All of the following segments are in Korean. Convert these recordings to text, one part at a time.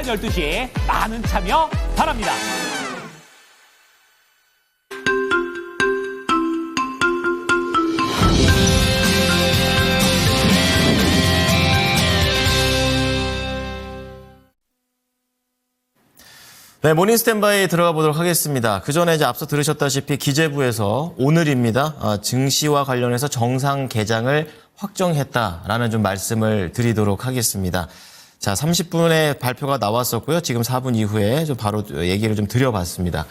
12시 많은 참여 바랍니다. 네, 모닝 스탠바이 들어가 보도록 하겠습니다. 그 전에 이제 앞서 들으셨다시피 기재부에서 오늘입니다. 증시와 관련해서 정상 개장을 확정했다라는 좀 말씀을 드리도록 하겠습니다. 자, 30분에 발표가 나왔었고요. 지금 4분 이후에 좀 바로 얘기를 좀 드려봤습니다.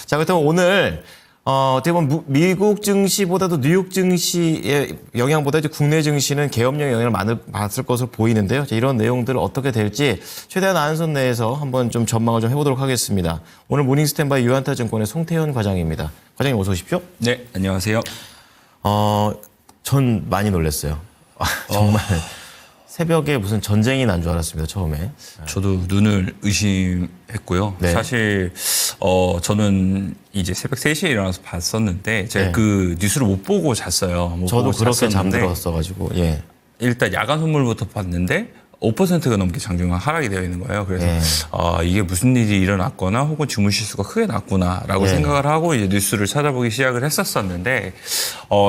자, 그렇다면 오늘 어떻게 보면 미국 증시보다도 뉴욕 증시의 영향보다 이제 국내 증시는 계엄령 영향을 많이 받을 것으로 보이는데요. 이런 내용들 어떻게 될지 최대한 아는 선 내에서 한번 좀 전망을 좀 해보도록 하겠습니다. 오늘 모닝 스탠바이 유한타증권의 송태현 과장입니다. 과장님 어서 오십시오. 네, 안녕하세요. 전 많이 놀랐어요. 정말 새벽에 무슨 전쟁이 난 줄 알았습니다, 처음에. 저도 눈을 의심했고요. 네. 사실 저는 이제 새벽 3시에 일어나서 봤었는데 제가 네. 그 뉴스를 못 보고 잤어요. 못 저도 보고 그렇게 잤었는데 잠들었어가지고, 예. 일단 야간 선물부터 봤는데 5%가 넘게 장중간 하락이 되어 있는 거예요. 그래서 네. 이게 무슨 일이 일어났거나 혹은 주문 실수가 크게 났구나라고 네. 생각을 하고 이제 뉴스를 찾아보기 시작을 했었었는데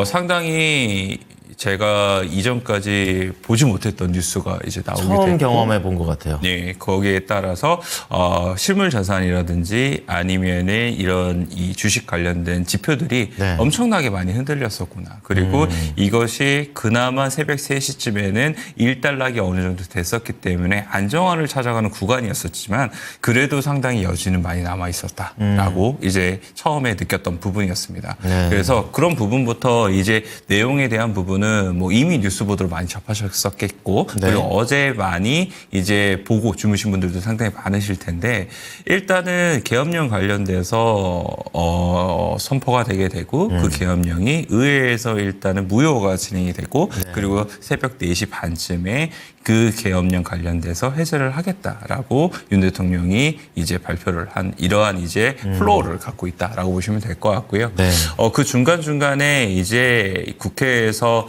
상당히 제가 이전까지 보지 못했던 뉴스가 이제 나오게 됐고 처음 경험해 본 것 같아요. 네, 거기에 따라서 실물 자산이라든지 아니면은 이런 이 주식 관련된 지표들이 네. 엄청나게 많이 흔들렸었구나. 그리고 이것이 그나마 새벽 3시쯤에는 일단락이 어느 정도 됐었기 때문에 안정화를 찾아가는 구간이었었지만 그래도 상당히 여지는 많이 남아 있었다라고 이제 처음에 느꼈던 부분이었습니다. 네. 그래서 그런 부분부터 이제 내용에 대한 부분은 뭐 이미 뉴스 보도를 많이 접하셨었겠고 네. 그리고 어제 많이 이제 보고 주무신 분들도 상당히 많으실 텐데 일단은 계엄령 관련돼서 선포가 되게 되고 그 계엄령이 의회에서 일단은 무효가 진행이 되고 그리고 새벽 4시 반쯤에 그 계엄령 관련돼서 해제를 하겠다라고 윤 대통령이 이제 발표를 한 이러한 이제 플로우를 갖고 있다라고 보시면 될 것 같고요. 네. 그 중간중간에 이제 국회에서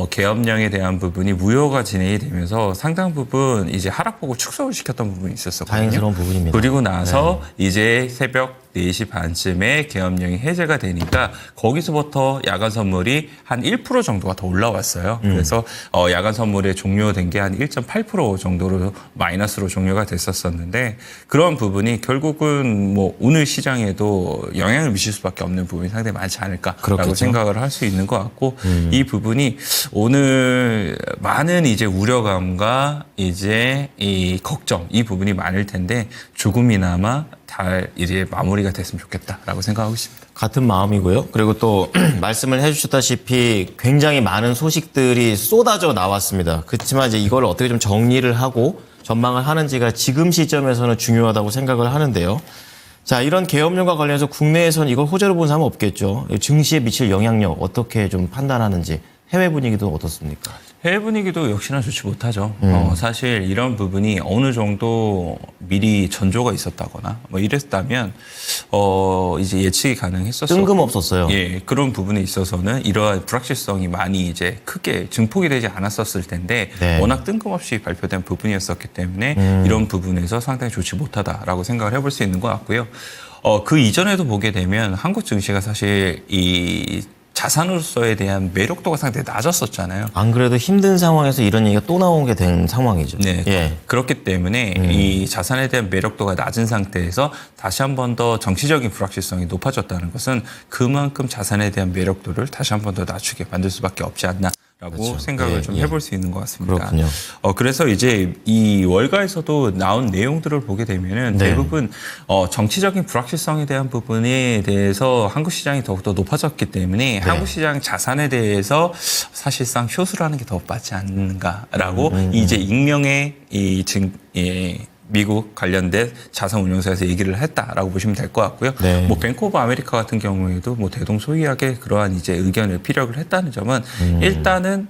계엄령에 대한 부분이 무효가 진행이 되면서 상당 부분 이제 하락폭을 축소를 시켰던 부분이 있었거든요. 다행스러운 부분입니다. 그리고 나서 이제 새벽 4시 반쯤에 계엄령이 해제가 되니까 거기서부터 야간 선물이 한 1% 정도가 더 올라왔어요. 그래서 야간 선물에 종료된 게 한 1.8% 정도로 마이너스로 종료가 됐었었는데 그런 부분이 결국은 뭐 오늘 시장에도 영향을 미칠 수밖에 없는 부분이 상당히 많지 않을까라고 그렇겠죠. 생각을 할 수 있는 것 같고 이 부분이 오늘 많은 이제 우려감과 이제 이 걱정 이 부분이 많을 텐데 조금이나마 잘 이제 마무리가 됐으면 좋겠다라고 생각하고 있습니다. 같은 마음이고요. 그리고 또 말씀을 해주셨다시피 굉장히 많은 소식들이 쏟아져 나왔습니다. 그렇지만 이제 이걸 어떻게 좀 정리를 하고 전망을 하는지가 지금 시점에서는 중요하다고 생각을 하는데요. 자, 이런 계엄령과 관련해서 국내에서는 이걸 호재로 본 사람은 없겠죠. 증시에 미칠 영향력 어떻게 좀 판단하는지 해외 분위기도 어떻습니까? 해외 분위기도 역시나 좋지 못하죠. 사실 이런 부분이 어느 정도 미리 전조가 있었다거나 뭐 이랬다면 이제 예측이 가능했었어요. 뜬금없었어요. 예, 그런 부분에 있어서는 이러한 불확실성이 많이 이제 크게 증폭이 되지 않았었을 텐데 네. 워낙 뜬금없이 발표된 부분이었었기 때문에 이런 부분에서 상당히 좋지 못하다라고 생각을 해볼 수 있는 것 같고요. 그 이전에도 보게 되면 한국 증시가 사실 이 자산으로서에 대한 매력도가 상당히 낮았었잖아요. 안 그래도 힘든 상황에서 이런 얘기가 또 나오게 된 상황이죠. 네. 예. 그렇기 때문에 이 자산에 대한 매력도가 낮은 상태에서 다시 한 번 더 정치적인 불확실성이 높아졌다는 것은 그만큼 자산에 대한 매력도를 다시 한 번 더 낮추게 만들 수밖에 없지 않나. 라고 그렇죠. 생각을 예, 좀 예. 해볼 수 있는 것 같습니다. 그렇군요. 그래서 이제 이 월가에서도 나온 내용들을 보게 되면은 네. 대부분 정치적인 불확실성에 대한 부분에 대해서 한국 시장이 더욱더 높아졌기 때문에 한국 시장 자산에 대해서 사실상 쇼스를 하는 게 더 맞지 않는가라고 이제 익명의 미국 관련된 자산 운용사에서 얘기를 했다라고 보시면 될 것 같고요. 네. 뭐 뱅크 오브 아메리카 같은 경우에도 뭐 대동소이하게 그러한 이제 의견을 피력을 했다는 점은 일단은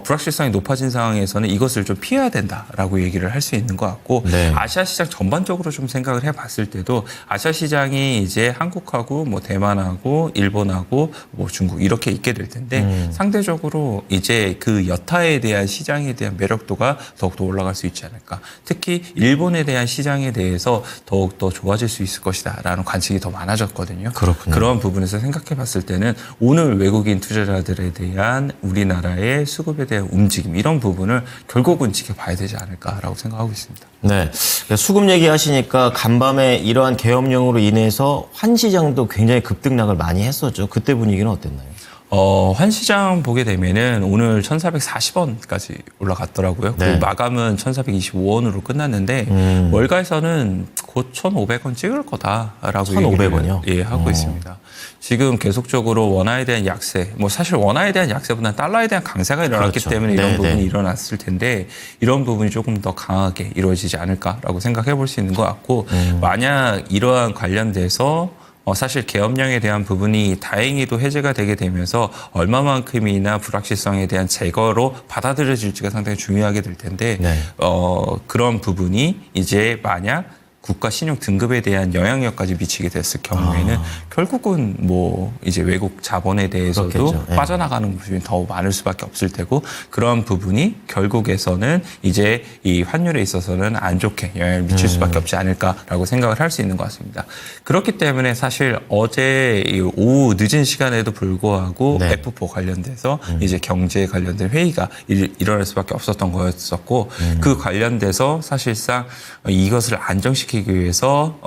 불확실성이 높아진 상황에서는 이것을 좀 피해야 된다라고 얘기를 할 수 있는 것 같고 네. 아시아 시장 전반적으로 좀 생각을 해봤을 때도 아시아 시장이 이제 한국하고 뭐 대만하고 일본하고 뭐 중국 이렇게 있게 될 텐데 상대적으로 이제 그 여타에 대한 시장에 대한 매력도가 더욱더 올라갈 수 있지 않을까. 특히 일본에 대한 시장에 대해서 더욱더 좋아질 수 있을 것이다라는 관측이 더 많아졌거든요. 그렇군요. 그런 부분에서 생각해봤을 때는 오늘 외국인 투자자들에 대한 우리나라의 수급에 대한 움직임 이런 부분을 결국은 지켜봐야 되지 않을까라고 생각하고 있습니다. 네. 수급 얘기하시니까 간밤에 이러한 계엄령으로 인해서 환 시장도 굉장히 급등락을 많이 했었죠. 그때 분위기는 어땠나요? 환시장 보게 되면은 오늘 1,440원까지 올라갔더라고요. 네. 그리고 마감은 1,425원으로 끝났는데 월가에서는 곧 1,500원 찍을 거다라고 1,500원 이요? 예, 하고 있습니다. 지금 계속적으로 원화에 대한 약세, 뭐 사실 원화에 대한 약세보다는 달러에 대한 강세가 일어났기 그렇죠. 때문에 이런 네, 부분이 네. 일어났을 텐데 이런 부분이 조금 더 강하게 이루어지지 않을까라고 생각해 볼 수 있는 것 같고 만약 이러한 관련돼서 사실 계엄령에 대한 부분이 다행히도 해제가 되게 되면서 얼마만큼이나 불확실성에 대한 제거로 받아들여질지가 상당히 중요하게 될 텐데 네. 그런 부분이 이제 만약 국가 신용 등급에 대한 영향력까지 미치게 됐을 경우에는 결국은 뭐 이제 외국 자본에 대해서도 그렇겠죠. 예. 빠져나가는 부분이 더 많을 수밖에 없을 테고 그런 부분이 결국에서는 이제 이 환율에 있어서는 안 좋게 영향을 미칠 수밖에 없지 않을까라고 생각을 할 수 있는 것 같습니다. 그렇기 때문에 사실 어제 이 오후 늦은 시간에도 불구하고 네. F4 관련돼서 이제 경제 관련된 회의가 일어날 수밖에 없었던 거였었고 그 관련돼서 사실상 이것을 안정시키기 위해서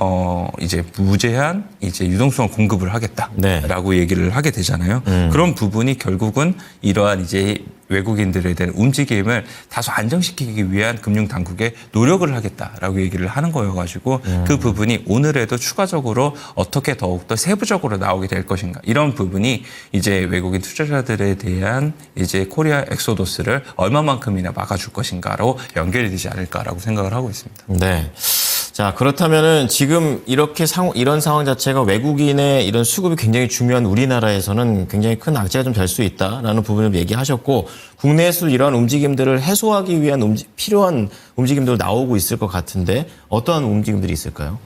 이제 무제한 이제 유동성을 공급을 하겠다라고 네. 얘기를 하게 되잖아요. 그런 부분이 결국은 이러한 이제 외국인들에 대한 움직임을 다소 안정시키기 위한 금융 당국의 노력을 하겠다라고 얘기를 하는 거여가지고 그 부분이 오늘에도 추가적으로 어떻게 더욱더 세부적으로 나오게 될 것인가 이런 부분이 이제 외국인 투자자들에 대한 이제 코리아 엑소더스를 얼마만큼이나 막아줄 것인가로 연결이 되지 않을까라고 생각을 하고 있습니다. 네. 자, 그렇다면은 지금 이런 상황 자체가 외국인의 이런 수급이 굉장히 중요한 우리나라에서는 굉장히 큰 악재가 좀 될 수 있다라는 부분을 얘기하셨고, 국내에서 이러한 움직임들을 해소하기 위한 필요한 움직임들 나오고 있을 것 같은데 어떠한 움직임들이 있을까요?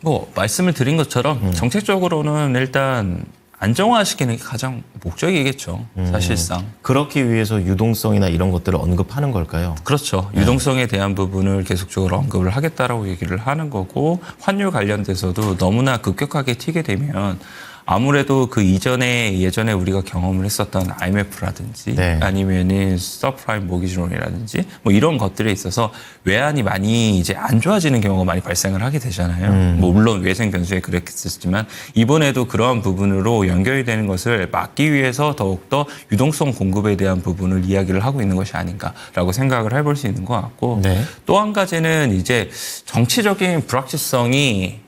뭐 말씀을 드린 것처럼 정책적으로는 일단 안정화시키는 게 가장 목적이겠죠. 사실상. 그렇기 위해서 유동성이나 이런 것들을 언급하는 걸까요? 그렇죠. 유동성에 대한 부분을 계속적으로 언급을 하겠다라고 얘기를 하는 거고 환율 관련돼서도 너무나 급격하게 튀게 되면 아무래도 그 예전에 우리가 경험을 했었던 IMF라든지 네. 아니면은 서프라임 모기지론이라든지 뭐 이런 것들에 있어서 외환이 많이 이제 안 좋아지는 경우가 많이 발생을 하게 되잖아요. 뭐 물론 외생 변수에 그랬겠지만 이번에도 그러한 부분으로 연결이 되는 것을 막기 위해서 더욱더 유동성 공급에 대한 부분을 이야기를 하고 있는 것이 아닌가라고 생각을 해볼 수 있는 것 같고 네. 또 한 가지는 이제 정치적인 불확실성이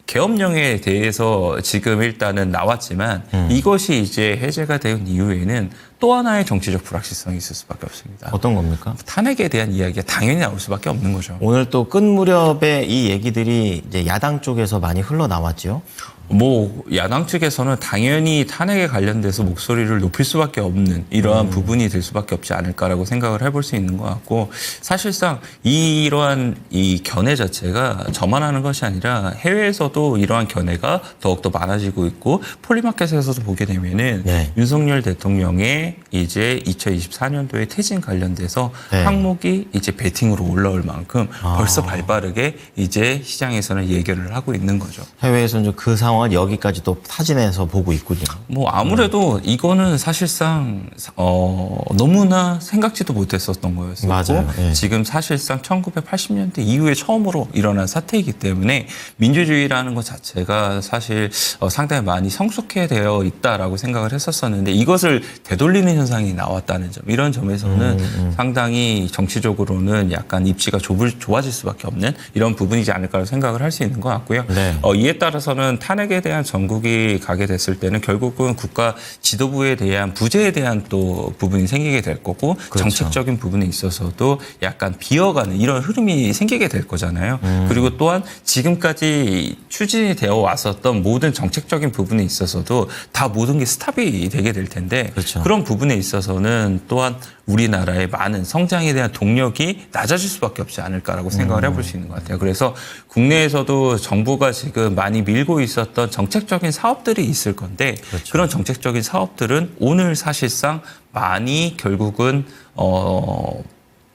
계엄령에 대해서 지금 일단은 나왔지만 이것이 이제 해제가 된 이후에는 또 하나의 정치적 불확실성이 있을 수밖에 없습니다. 어떤 겁니까? 탄핵에 대한 이야기가 당연히 나올 수밖에 없는 거죠. 오늘 또 끝 무렵에 이 얘기들이 이제 야당 쪽에서 많이 흘러나왔죠. 뭐 야당 측에서는 당연히 탄핵에 관련돼서 목소리를 높일 수밖에 없는 이러한 부분이 될 수밖에 없지 않을까라고 생각을 해볼 수 있는 것 같고 사실상 이러한 이 견해 자체가 저만 하는 것이 아니라 해외에서도 이러한 견해가 더욱더 많아지고 있고 폴리마켓에서도 보게 되면은 네. 윤석열 대통령의 이제 2024년도에 퇴진 관련돼서 네. 항목이 이제 베팅으로 올라올 만큼 벌써 발빠르게 이제 시장에서는 예견을 하고 있는 거죠. 해외에서는 그 상황을 여기까지 또 타진해서 보고 있군요. 뭐 아무래도 이거는 사실상 너무나 생각지도 못했었던 거였었고 맞아요. 예. 지금 사실상 1980년대 이후에 처음으로 일어난 사태이기 때문에 민주주의라는 것 자체가 사실 상당히 많이 성숙해되어 있다라고 생각을 했었었는데 이것을 되돌리는 현상이 나왔다는 점 이런 점에서는 상당히 정치적으로는 약간 입지가 좁아질 수밖에 없는 이런 부분이지 않을까 생각을 할 수 있는 것 같고요. 네. 이에 따라서는 탄핵에 대한 전국이 가게 됐을 때는 결국은 국가 지도부에 대한 부재에 대한 또 부분이 생기게 될 거고 그렇죠. 정책적인 부분에 있어서도 약간 비어가는 이런 흐름이 생기게 될 거잖아요. 그리고 또한 지금까지 추진이 되어 왔었던 모든 정책적인 부분에 있어서도 다 모든 게 스탑이 되게 될 텐데 그렇죠. 그런 부분에 있어서는 또한 우리나라의 많은 성장에 대한 동력이 낮아질 수밖에 없지 않을까라고 생각을 해볼 수 있는 것 같아요. 그래서 국내에서도 정부가 지금 많이 밀고 있었던 정책적인 사업들이 있을 건데 그런 정책적인 사업들은 오늘 사실상 많이 결국은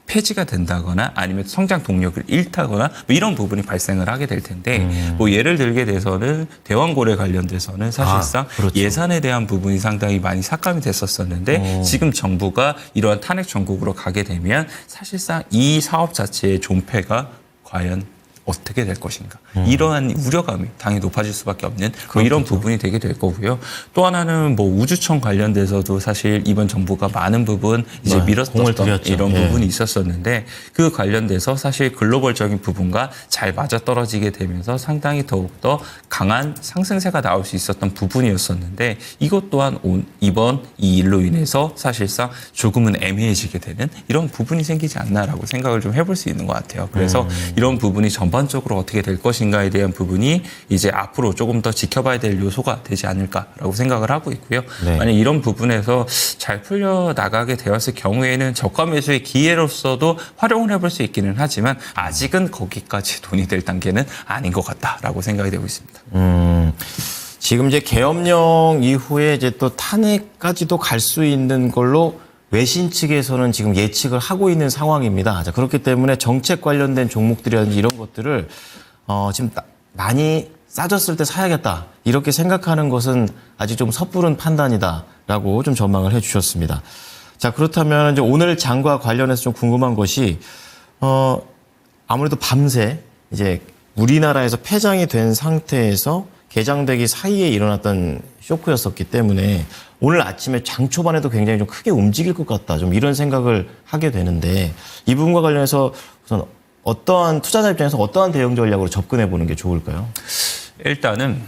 폐지가 된다거나 아니면 성장 동력을 잃다거나 뭐 이런 부분이 발생을 하게 될 텐데 뭐 예를 들게 돼서는 대왕고래 관련돼서는 사실상 그렇죠. 예산에 대한 부분이 상당히 많이 삭감이 됐었었는데 지금 정부가 이러한 탄핵 정국으로 가게 되면 사실상 이 사업 자체의 존폐가 과연 어떻게 될 것인가. 이러한 우려감이 당연히 높아질 수밖에 없는 뭐 이런 부분이 되게 될 거고요. 또 하나는 뭐 우주청 관련돼서도 사실 이번 정부가 많은 부분 이제 공을 밀었던 들였죠. 이런 예. 부분이 있었었는데 그 관련돼서 사실 글로벌적인 부분과 잘 맞아떨어지게 되면서 상당히 더욱더 강한 상승세가 나올 수 있었던 부분이었었는데 이것 또한 이번 이 일로 인해서 사실상 조금은 애매해지게 되는 이런 부분이 생기지 않나라고 생각을 좀 해볼 수 있는 것 같아요. 그래서 이런 부분이 전반적으로 어떻게 될 것인가에 대한 부분이 이제 앞으로 조금 더 지켜봐야 될 요소가 되지 않을까라고 생각을 하고 있고요. 네. 만약 이런 부분에서 잘 풀려 나가게 되었을 경우에는 저가 매수의 기회로서도 활용을 해볼 수 있기는 하지만 아직은 거기까지 돈이 될 단계는 아닌 것 같다라고 생각이 되고 있습니다. 지금 이제 계엄령 이후에 이제 또 탄핵까지도 갈 수 있는 걸로 외신 측에서는 지금 예측을 하고 있는 상황입니다. 자, 그렇기 때문에 정책 관련된 종목들이라든지 이런 것들을 지금 많이 싸졌을 때 사야겠다 이렇게 생각하는 것은 아직 좀 섣부른 판단이다라고 좀 전망을 해주셨습니다. 자, 그렇다면 이제 오늘 장과 관련해서 좀 궁금한 것이 아무래도 밤새 이제 우리나라에서 폐장이 된 상태에서 개장되기 사이에 일어났던 쇼크였었기 때문에 오늘 아침에 장 초반에도 굉장히 좀 크게 움직일 것 같다. 좀 이런 생각을 하게 되는데 이 부분과 관련해서 우선 어떠한 투자자 입장에서 어떠한 대응 전략으로 접근해 보는 게 좋을까요? 일단은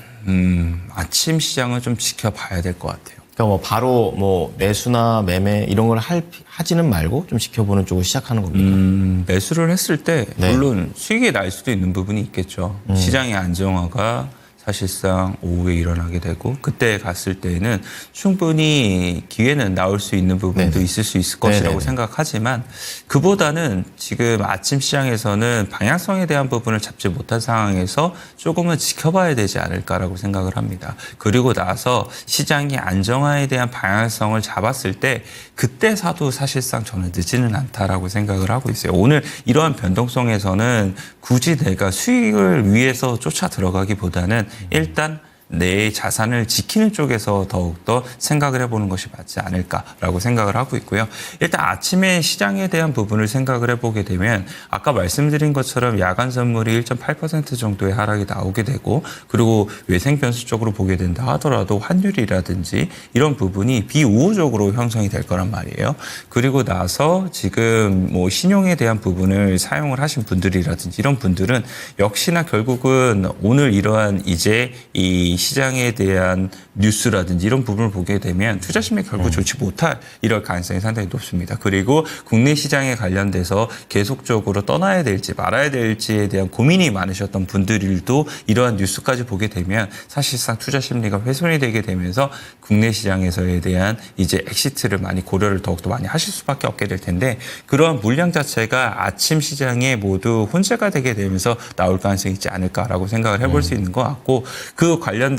아침 시장을 좀 지켜봐야 될 것 같아요. 그러니까 뭐 바로 뭐 매수나 매매 이런 걸 하지는 말고 좀 지켜보는 쪽으로 시작하는 겁니까? 매수를 했을 때 네. 물론 수익이 날 수도 있는 부분이 있겠죠. 시장의 안정화가 사실상 오후에 일어나게 되고 그때 갔을 때에는 충분히 기회는 나올 수 있는 부분도 네네. 있을 수 있을 것이라고 네네네. 생각하지만 그보다는 지금 아침 시장에서는 방향성에 대한 부분을 잡지 못한 상황에서 조금은 지켜봐야 되지 않을까라고 생각을 합니다. 그리고 나서 시장이 안정화에 대한 방향성을 잡았을 때 그때 사도 사실상 저는 늦지는 않다라고 생각을 하고 있어요. 오늘 이러한 변동성에서는 굳이 내가 수익을 위해서 쫓아 들어가기보다는 일단 내 자산을 지키는 쪽에서 더욱더 생각을 해보는 것이 맞지 않을까라고 생각을 하고 있고요. 일단 아침에 시장에 대한 부분을 생각을 해보게 되면 아까 말씀드린 것처럼 야간 선물이 1.8% 정도의 하락이 나오게 되고 그리고 외생 변수 쪽으로 보게 된다 하더라도 환율이라든지 이런 부분이 비우호적으로 형성이 될 거란 말이에요. 그리고 나서 지금 뭐 신용에 대한 부분을 사용을 하신 분들이라든지 이런 분들은 역시나 결국은 오늘 이러한 이제 이 시장에 대한 뉴스라든지 이런 부분을 보게 되면 투자 심리 결국 좋지 못할 이럴 가능성이 상당히 높습니다. 그리고 국내 시장에 관련돼서 계속적으로 떠나야 될지 말아야 될지에 대한 고민이 많으셨던 분들도 이러한 뉴스까지 보게 되면 사실상 투자 심리가 훼손이 되게 되면서 국내 시장에서에 대한 이제 엑시트를 많이 고려를 더욱더 많이 하실 수밖에 없게 될 텐데 그러한 물량 자체가 아침 시장에 모두 혼재가 되게 되면서 나올 가능성이 있지 않을까라고 생각을 해볼 수 있는 것 같고 그 관련돼서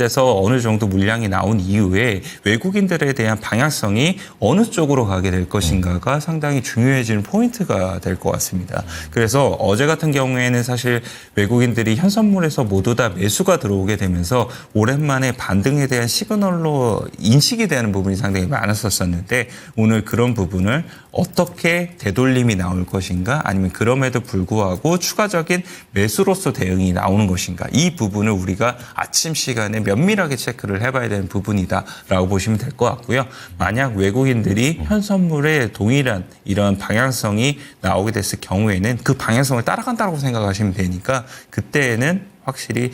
어느 정도 물량이 나온 이후에 외국인들에 대한 방향성이 어느 쪽으로 가게 될 것인가가 상당히 중요해지는 포인트가 될 것 같습니다. 그래서 어제 같은 경우에는 사실 외국인들이 현선물에서 모두 다 매수가 들어오게 되면서 오랜만에 반등에 대한 시그널로 인식이 되는 부분이 상당히 많았었는데 오늘 그런 부분을 어떻게 되돌림이 나올 것인가 아니면 그럼에도 불구하고 추가적인 매수로서 대응이 나오는 것인가 이 부분을 우리가 아침 시간에 면밀하게 체크를 해봐야 되는 부분이다라고 보시면 될 것 같고요. 만약 외국인들이 현선물에 동일한 이런 방향성이 나오게 됐을 경우에는 그 방향성을 따라간다고 생각하시면 되니까 그때에는 확실히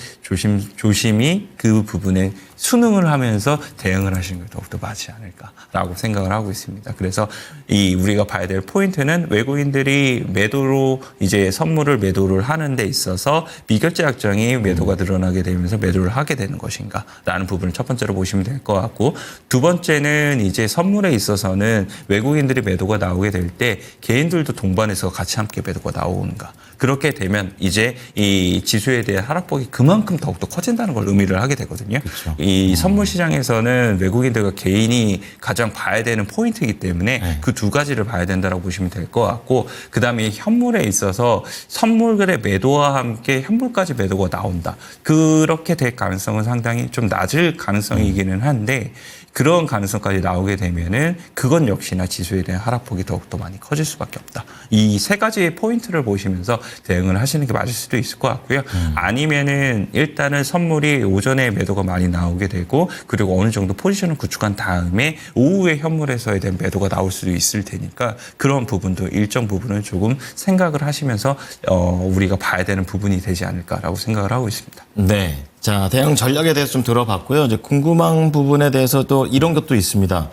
조심히 그 부분에 순응을 하면서 대응을 하시는 게 더욱더 맞지 않을까라고 생각을 하고 있습니다. 그래서 우리가 봐야 될 포인트는 외국인들이 매도로 이제 선물을 매도를 하는 데 있어서 미결제 약정이 매도가 늘어나게 되면서 매도를 하게 되는 것인가라는 부분을 첫 번째로 보시면 될 것 같고, 두 번째는 이제 선물에 있어서는 외국인들이 매도가 나오게 될 때 개인들도 동반해서 같이 함께 매도가 나오는가. 그렇게 되면 이제 이 지수에 대한 하락폭이 그만큼 더욱더 커진다는 걸 의미를 하게 되거든요. 그렇죠. 이 선물 시장에서는 외국인들과 개인이 가장 봐야 되는 포인트이기 때문에 네. 그 두 가지를 봐야 된다고 보시면 될 것 같고, 그다음에 현물에 있어서 선물의 매도와 함께 현물까지 매도가 나온다. 그렇게 될 가능성은 상당히 좀 낮을 가능성이기는 한데, 그런 가능성까지 나오게 되면은 그건 역시나 지수에 대한 하락폭이 더욱더 많이 커질 수밖에 없다. 이 세 가지의 포인트를 보시면서 대응을 하시는 게 맞을 수도 있을 것 같고요. 아니면은 일단은 선물이 오전에 매도가 많이 나오게 되고, 그리고 어느 정도 포지션을 구축한 다음에 오후에 현물에서에 대한 매도가 나올 수도 있을 테니까, 그런 부분도 일정 부분은 조금 생각을 하시면서 우리가 봐야 되는 부분이 되지 않을까라고 생각을 하고 있습니다. 네. 자, 대응 전략에 대해서 좀 들어봤고요. 이제 궁금한 부분에 대해서 또 이런 것도 있습니다.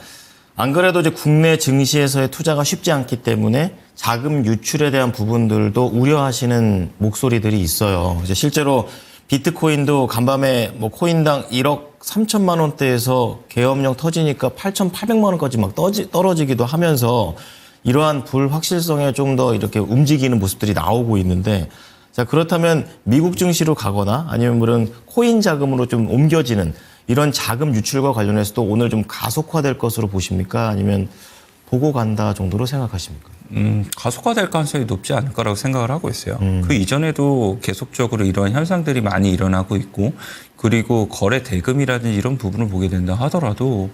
안 그래도 이제 국내 증시에서의 투자가 쉽지 않기 때문에 자금 유출에 대한 부분들도 우려하시는 목소리들이 있어요. 이제 실제로 비트코인도 간밤에 뭐 코인당 1억 3천만 원대에서 계엄령 터지니까 8,800만 원까지 막 떨어지기도 하면서 이러한 불확실성에 좀 더 이렇게 움직이는 모습들이 나오고 있는데, 자, 그렇다면 미국 증시로 가거나 아니면 그런 코인 자금으로 좀 옮겨지는 이런 자금 유출과 관련해서도 오늘 좀 가속화될 것으로 보십니까? 아니면 보고 간다 정도로 생각하십니까? 가속화될 가능성이 높지 않을까라고 생각을 하고 있어요. 그 이전에도 계속적으로 이러한 현상들이 많이 일어나고 있고, 그리고 거래 대금이라든지 이런 부분을 보게 된다 하더라도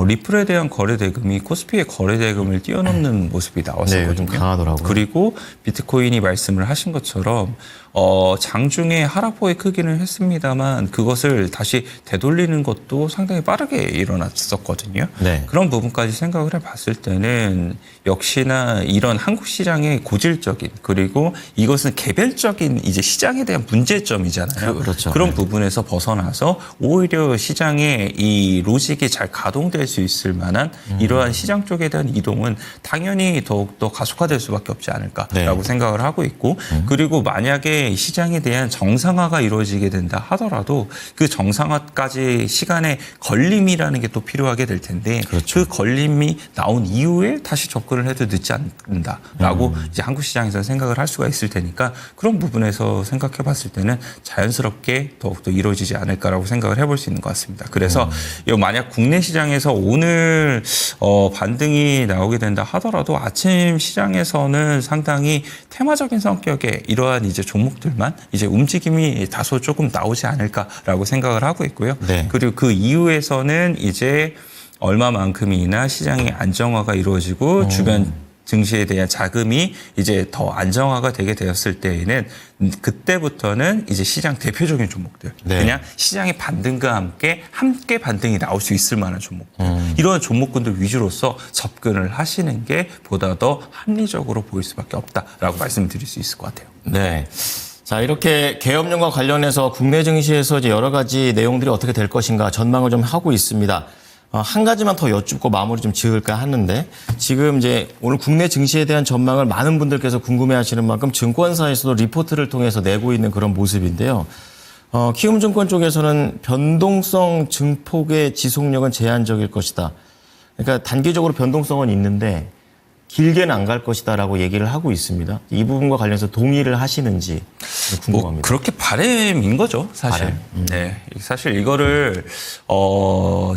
리플에 대한 거래 대금이 코스피의 거래 대금을 뛰어넘는 모습이 나왔었거든요. 네, 좀 강하더라고요. 그리고 비트코인이 말씀을 하신 것처럼 장중에 하락폭의 크기는 했습니다만 그것을 다시 되돌리는 것도 상당히 빠르게 일어났었거든요. 네. 그런 부분까지 생각을 해봤을 때는 역시나 이런 한국 시장의 고질적인, 그리고 이것은 개별적인 이제 시장에 대한 문제점이잖아요. 그렇죠. 그런 네. 부분에서 벗어나서 오히려 시장의 이 로직이 잘 가동될 수 있을 만한 이러한 시장 쪽에 대한 이동은 당연히 더욱더 가속화될 수밖에 없지 않을까라고 네. 생각을 하고 있고, 그리고 만약에 시장에 대한 정상화가 이루어지게 된다 하더라도 그 정상화까지 시간의 걸림이라는 게 또 필요하게 될 텐데, 그렇죠. 그 걸림이 나온 이후에 다시 접근을 해도 늦지 않는다라고 이제 한국 시장에서 생각을 할 수가 있을 테니까, 그런 부분에서 생각해 봤을 때는 자연스럽게 더욱더 이루어지지 않을까라고 생각을 해볼 수 있는 것 같습니다. 그래서 만약 국내 시장에서 오늘 반등이 나오게 된다 하더라도 아침 시장에서는 상당히 테마적인 성격의 이러한 이제 종목들만 이제 움직임이 다소 조금 나오지 않을까라고 생각을 하고 있고요. 네. 그리고 그 이후에서는 이제 얼마만큼이나 시장의 안정화가 이루어지고 주변 증시에 대한 자금이 이제 더 안정화가 되게 되었을 때에는 그때부터는 이제 시장 대표적인 종목들, 네. 그냥 시장의 반등과 함께 반등이 나올 수 있을 만한 종목들, 이런 종목군들 위주로서 접근을 하시는 게 보다 더 합리적으로 보일 수밖에 없다라고 말씀드릴 수 있을 것 같아요. 네. 자, 이렇게 계엄령과 관련해서 국내 증시에서 이제 여러 가지 내용들이 어떻게 될 것인가 전망을 좀 하고 있습니다. 한 가지만 더 여쭙고 마무리 좀 지을까 하는데, 지금 이제 오늘 국내 증시에 대한 전망을 많은 분들께서 궁금해 하시는 만큼 증권사에서도 리포트를 통해서 내고 있는 그런 모습인데요. 키움증권 쪽에서는 변동성 증폭의 지속력은 제한적일 것이다. 그러니까 단기적으로 변동성은 있는데 길게는 안 갈 것이다라고 얘기를 하고 있습니다. 이 부분과 관련해서 동의를 하시는지 궁금합니다. 뭐 그렇게 바램인 거죠, 사실. 바램. 네, 사실 이거를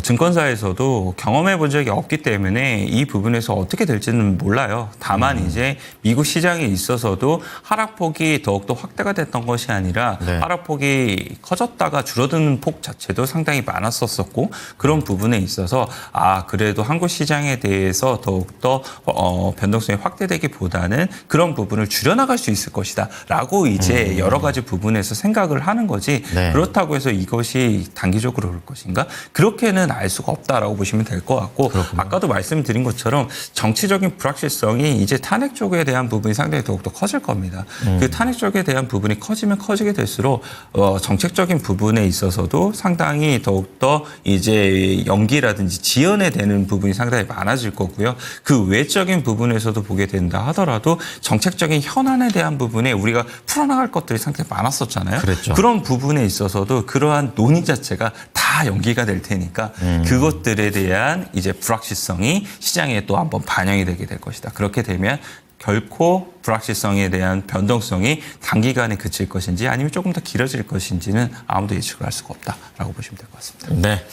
증권사에서도 경험해 본 적이 없기 때문에 이 부분에서 어떻게 될지는 몰라요. 다만 이제 미국 시장에 있어서도 하락폭이 더욱더 확대가 됐던 것이 아니라 네. 하락폭이 커졌다가 줄어드는 폭 자체도 상당히 많았었고, 그런 부분에 있어서 그래도 한국 시장에 대해서 더욱더 변동성이 확대되기보다는 그런 부분을 줄여나갈 수 있을 것이다 라고 이제 여러 가지 부분에서 생각을 하는 거지 네. 그렇다고 해서 이것이 단기적으로 그럴 것인가? 그렇게는 알 수가 없다라고 보시면 될 것 같고 아까도 말씀드린 것처럼 정치적인 불확실성이 이제 탄핵 쪽에 대한 부분이 상당히 더욱더 커질 겁니다. 그 탄핵 쪽에 대한 부분이 커지면 커지게 될수록 정책적인 부분에 있어서도 상당히 더욱더 이제 연기라든지 지연에 되는 부분이 상당히 많아질 거고요. 그 외적인 부분에서도 보게 된다 하더라도 정책적인 현안에 대한 부분에 우리가 풀어나갈 것들이 상당히 많았었잖아요. 그랬죠. 그런 부분에 있어서도 그러한 논의 자체가 다 연기가 될 테니까 그것들에 대한 이제 불확실성이 시장에 또 한번 반영이 되게 될 것이다. 그렇게 되면 결코 불확실성에 대한 변동성이 단기간에 그칠 것인지 아니면 조금 더 길어질 것인지는 아무도 예측을 할 수가 없다라고 보시면 될 것 같습니다. 네.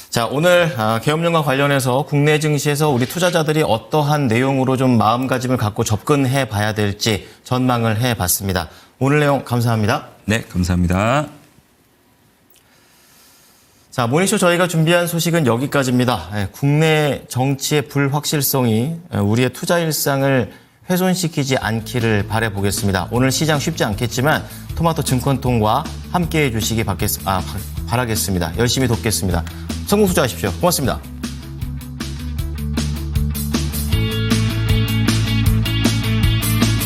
자, 오늘 계엄령과 관련해서 국내 증시에서 우리 투자자들이 어떠한 내용으로 좀 마음가짐을 갖고 접근해 봐야 될지 전망을 해 봤습니다. 오늘 내용 감사합니다. 네, 감사합니다. 자, 모닝쇼 저희가 준비한 소식은 여기까지입니다. 국내 정치의 불확실성이 우리의 투자 일상을 훼손시키지 않기를 바라보겠습니다. 오늘 시장 쉽지 않겠지만 토마토 증권통과 함께해 주시기 바라겠습니다. 열심히 돕겠습니다. 성공 투자하십시오. 고맙습니다.